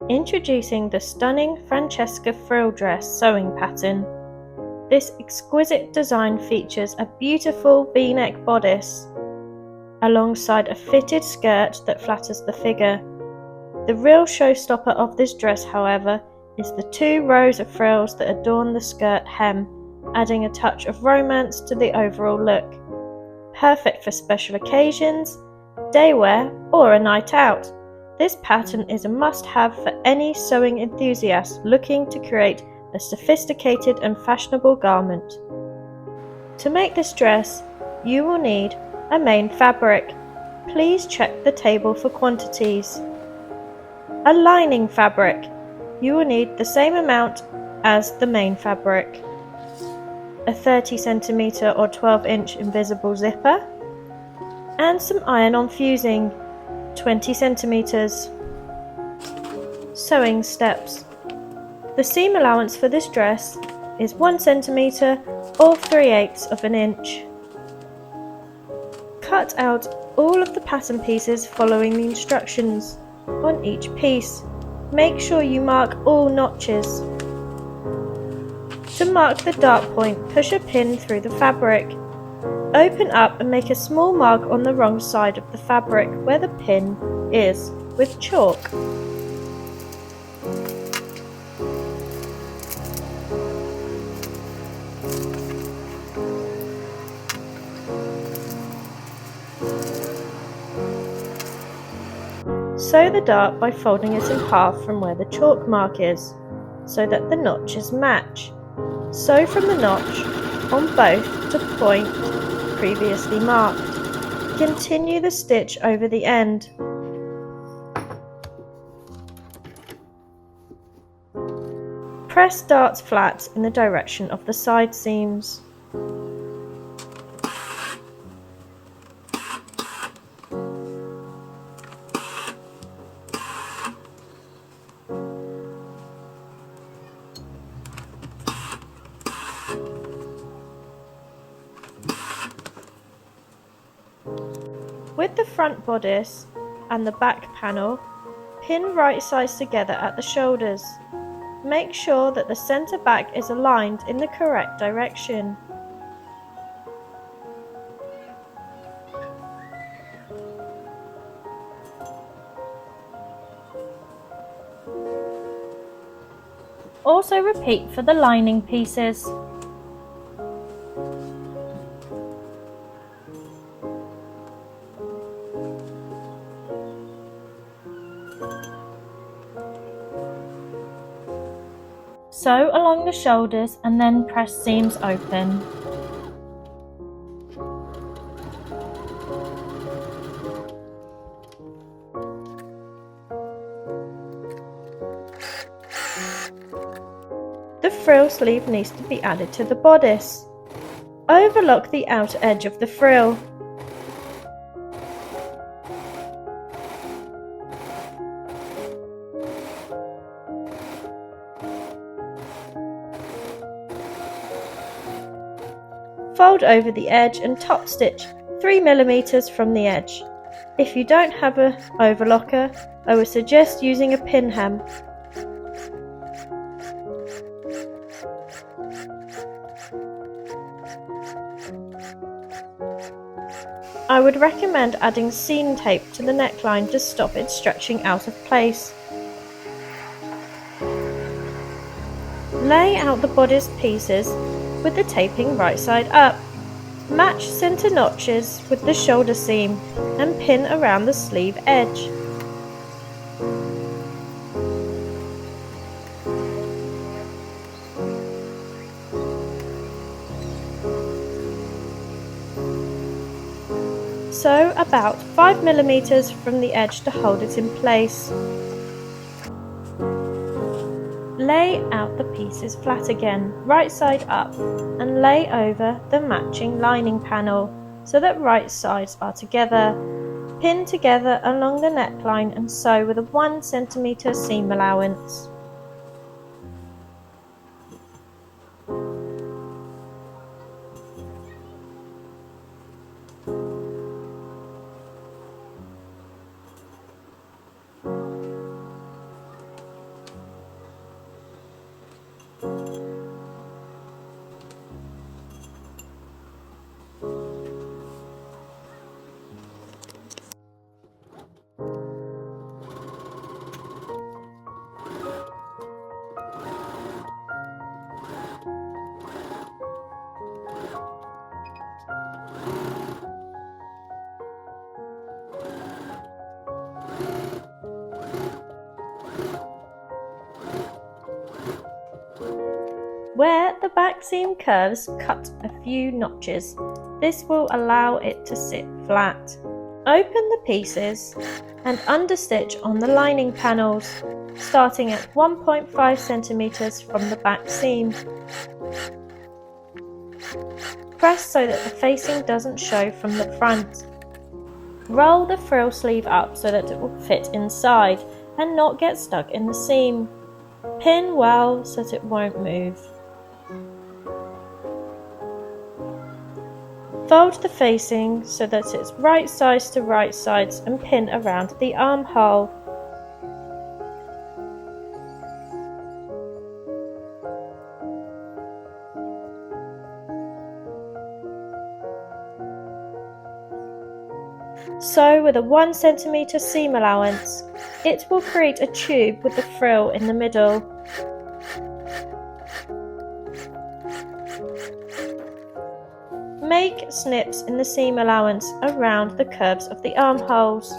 Introducing the stunning Francesca frill dress sewing pattern. This exquisite design features a beautiful V-neck bodice alongside a fitted skirt that flatters the figure. The real showstopper of this dress, however, is the 2 rows of frills that adorn the skirt hem, adding a touch of romance to the overall look. Perfect for special occasions, day wear, or a night out. This pattern is a must-have for any sewing enthusiast looking to create a sophisticated and fashionable garment. To make this dress, you will need a main fabric. Please check the table for quantities. A lining fabric. You will need the same amount as the main fabric. A 30cm or 12-inch invisible zipper. And some iron-on fusing, 20cm. Sewing steps. The seam allowance for this dress is 1 cm or 3/8 of an inch. Cut out all of the pattern pieces following the instructions on each piece. Make sure you mark all notches. To mark the dart point, push a pin through the fabric. Open up and make a small mark on the wrong side of the fabric where the pin is with chalk. Sew the dart by folding it in half from where the chalk mark is, so that the notches match. Sew from the notch on both to point previously marked. Continue the stitch over the end. Press darts flat in the direction of the side seams. With the front bodice and the back panel, pin right sides together at the shoulders. Make sure that the centre back is aligned in the correct direction. Also repeat for the lining pieces. Sew along the shoulders and then press seams open. The frill sleeve needs to be added to the bodice. Overlock the outer edge of the frill. Fold over the edge and top stitch 3mm from the edge. If you don't have an overlocker, I would suggest using a pin hem. I would recommend adding seam tape to the neckline to stop it stretching out of place. Lay out the bodice pieces with the taping right side up. Match centre notches with the shoulder seam and pin around the sleeve edge. Sew about 5mm from the edge to hold it in place. Lay out the pieces flat again, right side up, and lay over the matching lining panel so that right sides are together. Pin together along the neckline and sew with a 1 cm seam allowance. Where the back seam curves, cut a few notches. This will allow it to sit flat. Open the pieces and understitch on the lining panels, starting at 1.5 centimeters from the back seam. Press so that the facing doesn't show from the front. Roll the frill sleeve up so that it will fit inside and not get stuck in the seam. Pin well so that it won't move. Fold the facing so that it's right sides to right sides and pin around the armhole. Sew with a 1 cm seam allowance. It will create a tube with the frill in the middle. Make snips in the seam allowance around the curves of the armholes.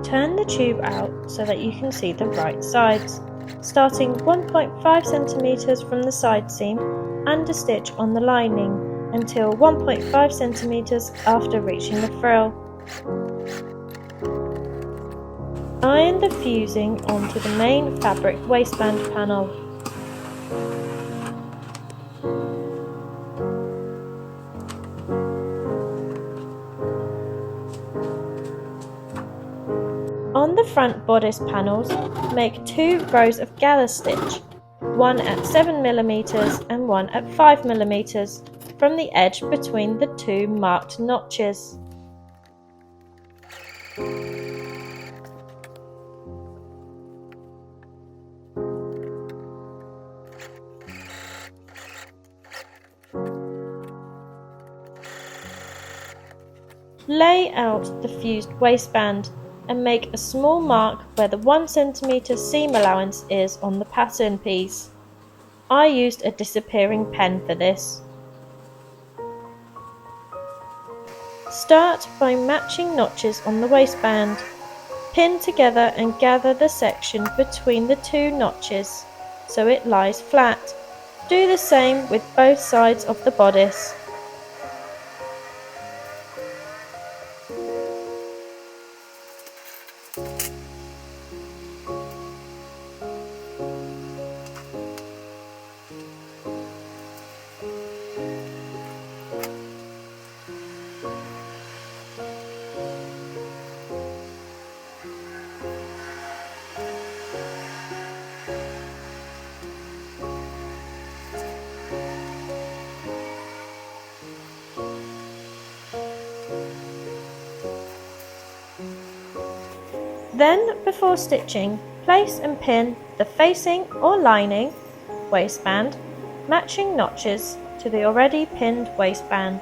Turn the tube out so that you can see the right sides. Starting 1.5 cm from the side seam, understitch on the lining until 1.5 cm after reaching the frill. Iron the fusing onto the main fabric waistband panel. On the front bodice panels, make 2 rows of gather stitch, one at 7 mm and one at 5 mm from the edge between the 2 marked notches. Lay out the fused waistband and make a small mark where the 1 cm seam allowance is on the pattern piece. I used a disappearing pen for this. Start by matching notches on the waistband. Pin together and gather the section between the 2 notches so it lies flat. Do the same with both sides of the bodice. Then, before stitching, place and pin the facing or lining waistband matching notches to the already pinned waistband.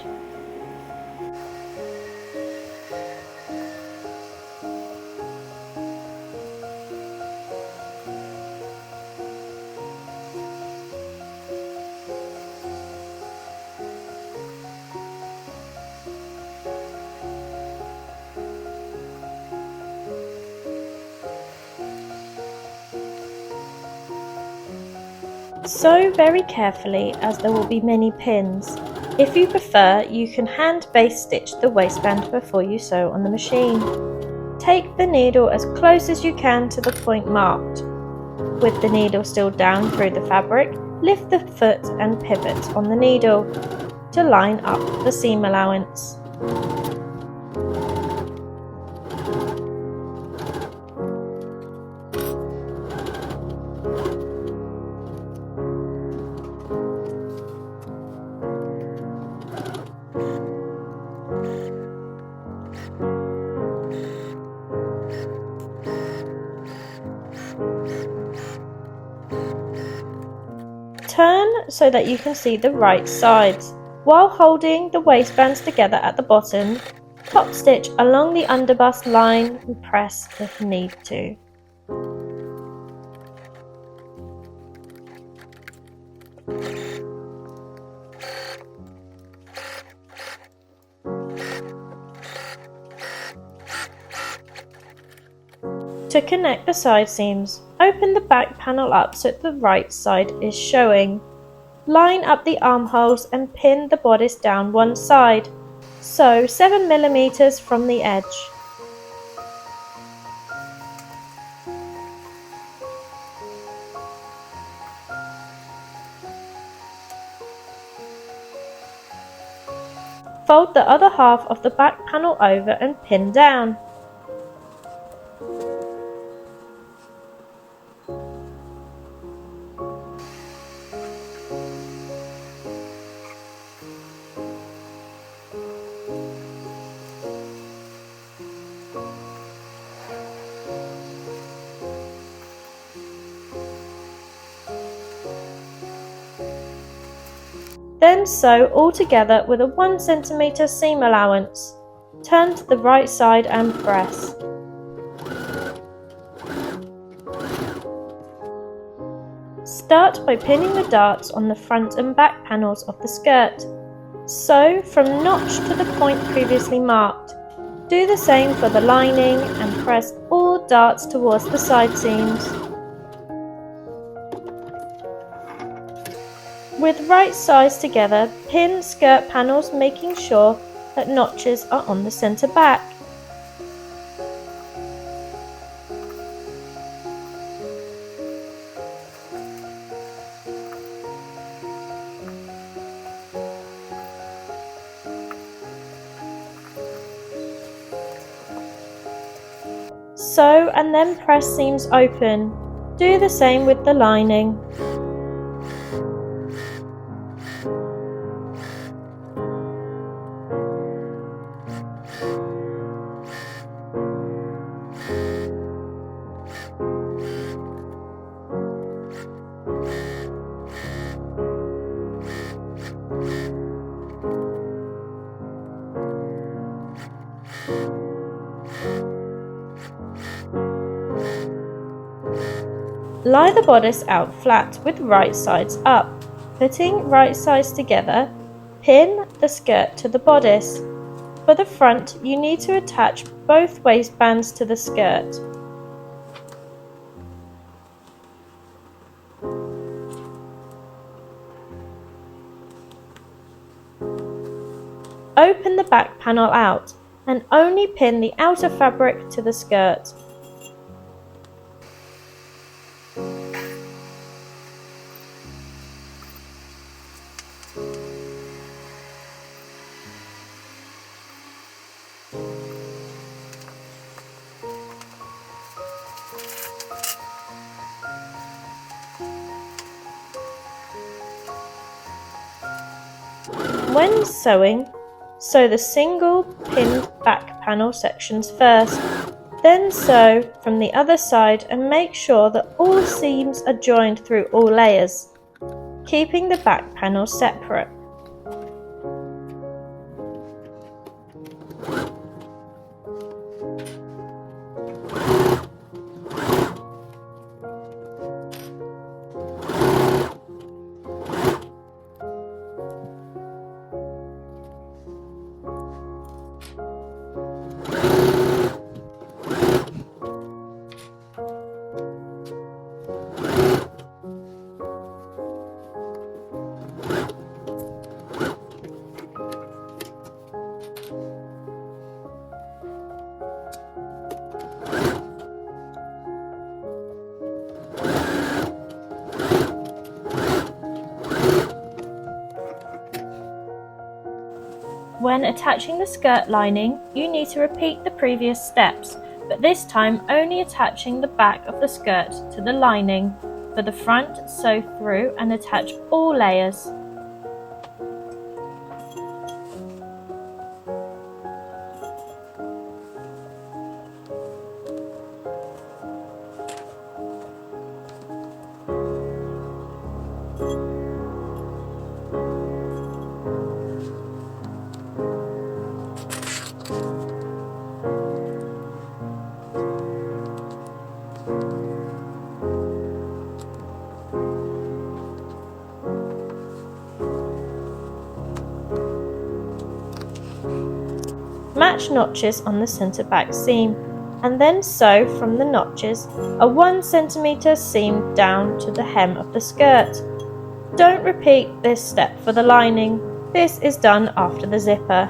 Sew very carefully as there will be many pins. If you prefer, you can hand base stitch the waistband before you sew on the machine. Take the needle as close as you can to the point marked. With the needle still down through the fabric, lift the foot and pivot on the needle to line up the seam allowance. so that you can see the right sides. While holding the waistbands together at the bottom, top stitch along the underbust line and press if need to. To connect the side seams, open the back panel up so the right side is showing. Line up the armholes and pin the bodice down one side. Sew 7mm from the edge. Fold the other half of the back panel over and pin down. Then sew all together with a 1 cm seam allowance. Turn to the right side and press. Start by pinning the darts on the front and back panels of the skirt. Sew from notch to the point previously marked. Do the same for the lining and press all darts towards the side seams. With right sides together, pin skirt panels, making sure that notches are on the centre back. Sew and then press seams open. Do the same with the lining. Lie the bodice out flat with right sides up. Putting right sides together, pin the skirt to the bodice. For the front, you need to attach both waistbands to the skirt. Open the back panel out and only pin the outer fabric to the skirt. When sewing, sew the single pinned back panel sections first, then sew from the other side and make sure that all seams are joined through all layers, keeping the back panel separate. When attaching the skirt lining, you need to repeat the previous steps, but this time only attaching the back of the skirt to the lining. For the front, sew through and attach all layers. Match notches on the centre back seam and then sew from the notches a 1 cm seam down to the hem of the skirt. Don't repeat this step for the lining. This is done after the zipper.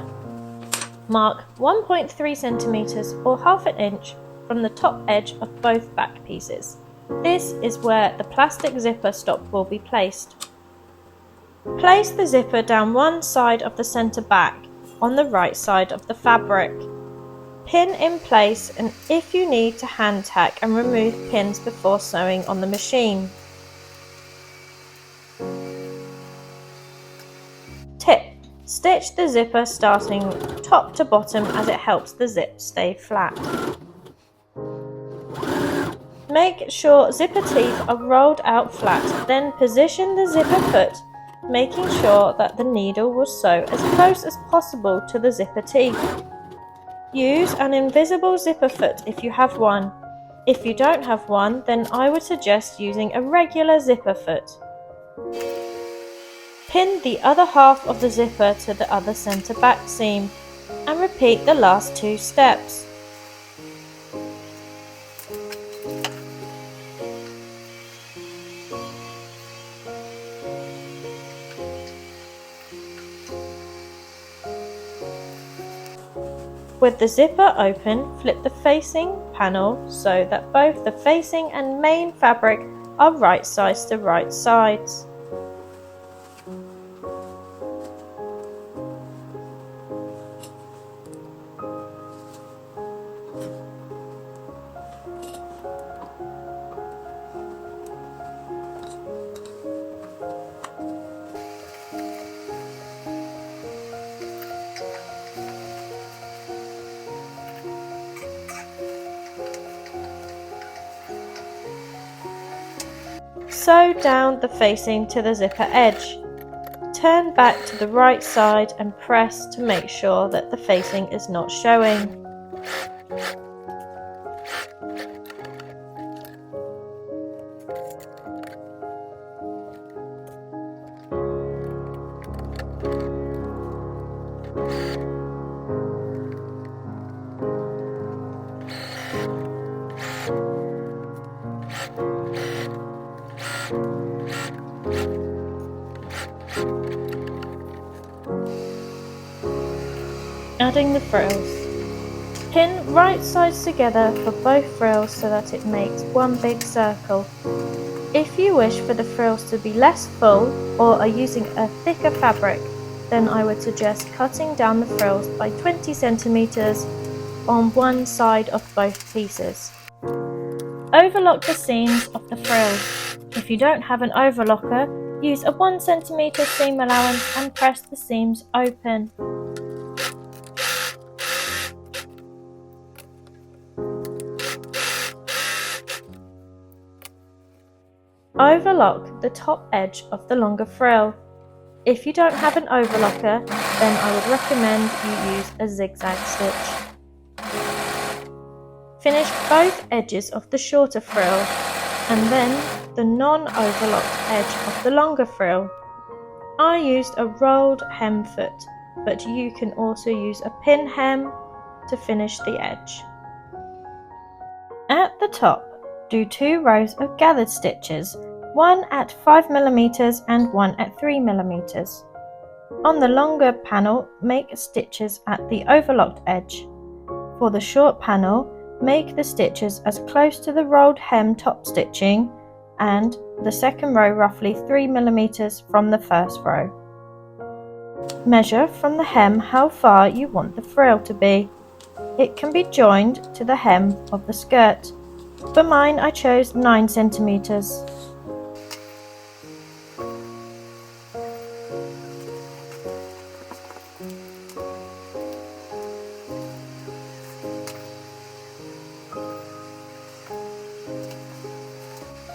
Mark 1.3 cm or half an inch from the top edge of both back pieces. This is where the plastic zipper stop will be placed. Place the zipper down one side of the centre back on the right side of the fabric. Pin in place, and if you need to hand tack and remove pins before sewing on the machine. Tip: stitch the zipper starting top to bottom as it helps the zip stay flat. Make sure zipper teeth are rolled out flat, then position the zipper foot, making sure that the needle will sew as close as possible to the zipper teeth. Use an invisible zipper foot if you have one. If you don't have one, then I would suggest using a regular zipper foot. Pin the other half of the zipper to the other centre back seam and repeat the last 2 steps. With the zipper open, flip the facing panel so that both the facing and main fabric are right sides to right sides. Sew down the facing to the zipper edge. Turn back to the right side and press to make sure that the facing is not showing. Adding the frills. Pin right sides together for both frills so that it makes one big circle. If you wish for the frills to be less full or are using a thicker fabric, then I would suggest cutting down the frills by 20 centimeters on one side of both pieces. Overlock the seams of the frills. If you don't have an overlocker, use a 1 centimeter seam allowance and press the seams open. Overlock the top edge of the longer frill. If you don't have an overlocker, then I would recommend you use a zigzag stitch. Finish both edges of the shorter frill and then the non-overlocked edge of the longer frill. I used a rolled hem foot, but you can also use a pin hem to finish the edge. At the top, do 2 rows of gathered stitches, one at 5 mm and one at 3 mm. On the longer panel, make stitches at the overlocked edge. For the short panel, make the stitches as close to the rolled hem top stitching and the second row roughly 3 mm from the first row. Measure from the hem how far you want the frill to be. It can be joined to the hem of the skirt. For mine, I chose 9 centimeters.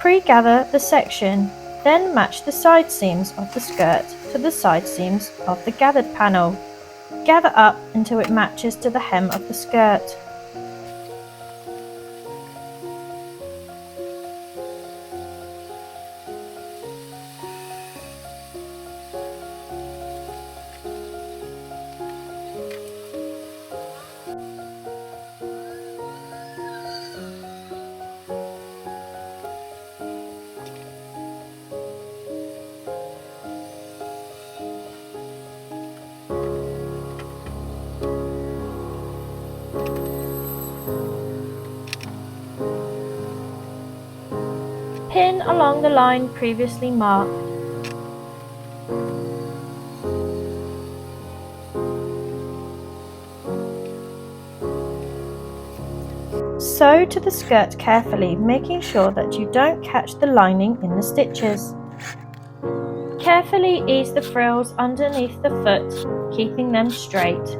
Pre-gather the section, then match the side seams of the skirt to the side seams of the gathered panel. Gather up until it matches to the hem of the skirt. Pin along the line previously marked. Sew to the skirt carefully, making sure that you don't catch the lining in the stitches. Carefully ease the frills underneath the foot, keeping them straight.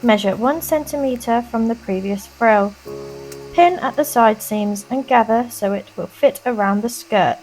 Measure 1 cm from the previous frill. Pin at the side seams and gather so it will fit around the skirt.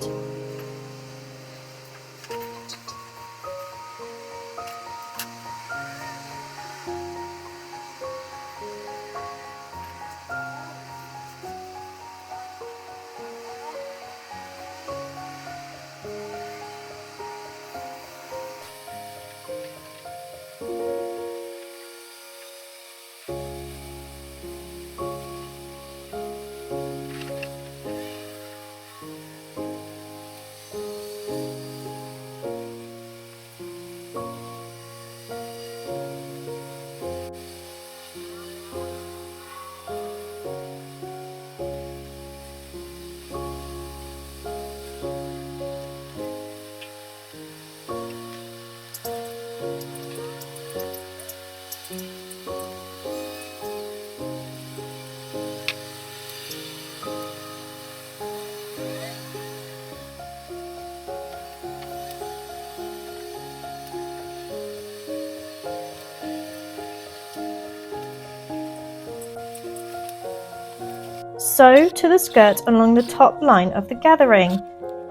Sew to the skirt along the top line of the gathering.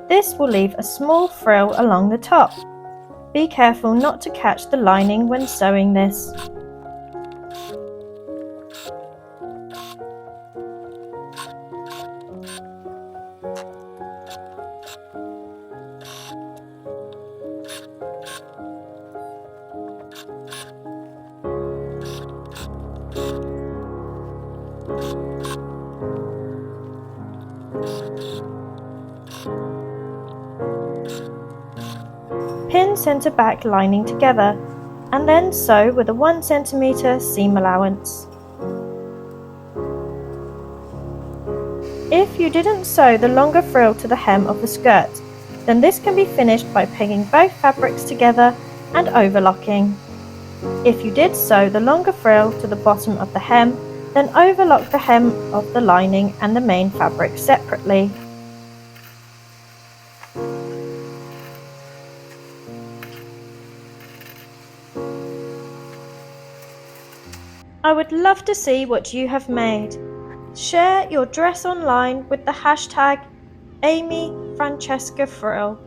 This will leave a small frill along the top. Be careful not to catch the lining when sewing this. Pin centre back lining together and then sew with a 1 cm seam allowance. If you didn't sew the longer frill to the hem of the skirt, then this can be finished by pegging both fabrics together and overlocking. If you did sew the longer frill to the bottom of the hem, then overlock the hem of the lining and the main fabric separately. I would love to see what you have made. Share your dress online with the hashtag Amy Francesca Frill.